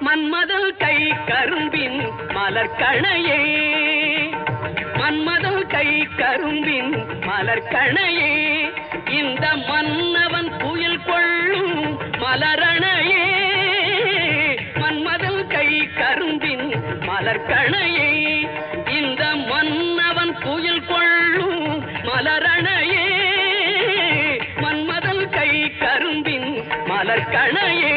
மன்மதல் கை கரும்பின் மலர்கணையே, மன்மதல் கை கரும்பின் மலர்கணையே, இந்த மன்னவன் புயல் கொள்ளும் மலரணையே. மன்மதல் கை கரும்பின் மலர்கணையே, இந்த மன்னவன் புயல் கொள்ளும் மலரணையே. மன்மதல் கை கரும்பின் மலர்கணையே.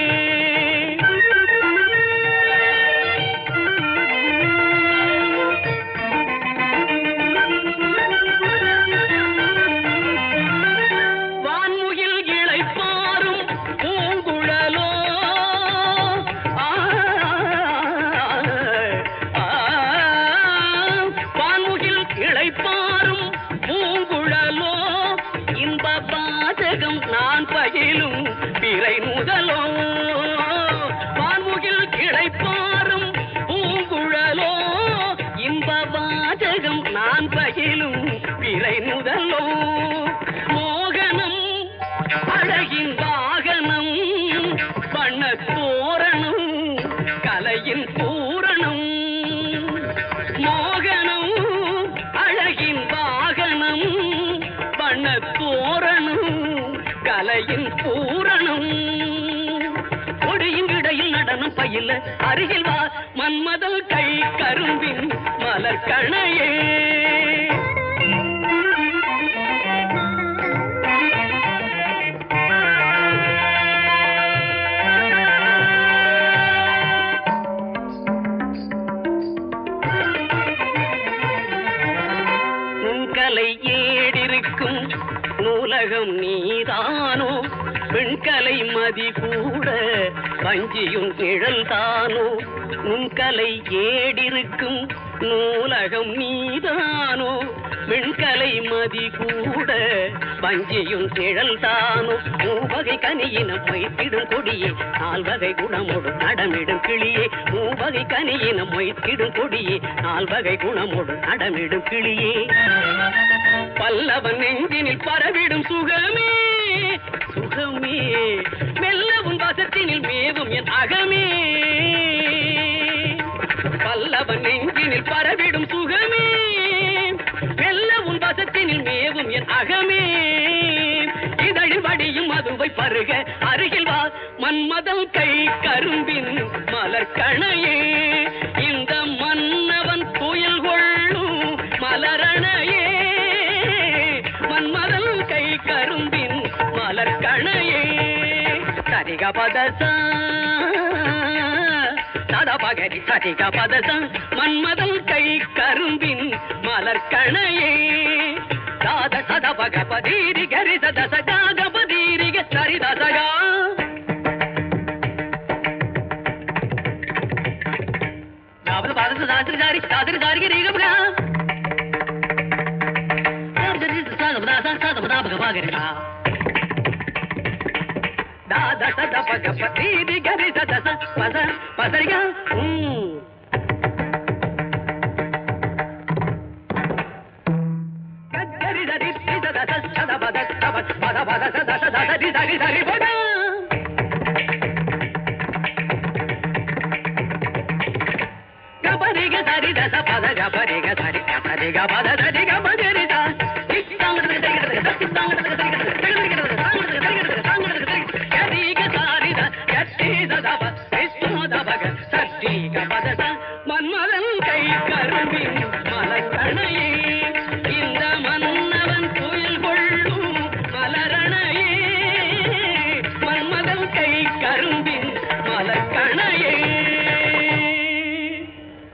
நான் பயிலும் பிறை முதலோ வான்முகில் கிளைப்பாரும் பூங்குழலோ, இன்ப வாசகம் நான் பயிலும் பிறை முதலோ. மோகனம் அழகின் வாகனம், வண்ண தோரணம் கலையின் பூரணம். மோகனம் அழகின் வாகனம், வண்ண தோரணம் கலையின் பூரணம். கொடியின் இடையில் நடனம் பயில அருகில் வா, மன்மதல் கை கரும்பின் மலர்கணையே. கலை ஏடிருக்கும் நூலகம் நீதானோ, பெண்கலை மதி கூட வஞ்சியும் நிழல் தானோ. நுண்கலை ஏடிருக்கும் நூலகம் நீதானோ, பெண்கலை மதி கூட வஞ்சியும் நிழல் தானோ. மூவகை கனியினம் வைத்திடும் கொடியே, நால்வகை குணமோடு நடமிடும் கிளியே. மூவகை கனியினம் வைத்திடும் கொடியே, நால்வகை குணமோடு நடமிடும் கிளியே. பல்லவன் நெஞ்சினில் பரவிடும் சுகமே சுகமே, மெல்லவும் வசத்தினில் மேவும் என் அகமே. பல்லவன் நெஞ்சினில் பரவிடும் சுகமே, மெல்லவும் வசத்தினில் மேவும் என் அகமே. இதழில் வடியும் மதுவை பருக அருகில் வா, மன்மதல் கை கரும்பின் மலர்கணையே. இந்த மன்னவன் புயல் கொள்ளும் மலரணையே. மன்மதல் கை கரும்பின் மலர்கணையே. சரிக பதச சதபகரி சரிக பதச, மன்மதல் கை கரும்பின் மலர்கணையே. சாத சதபக பதீரி கரி சதச காக பதீரிக சரிதசகா. சாதிரி சாதிரி சாதிரி ரீகபகா Ga ba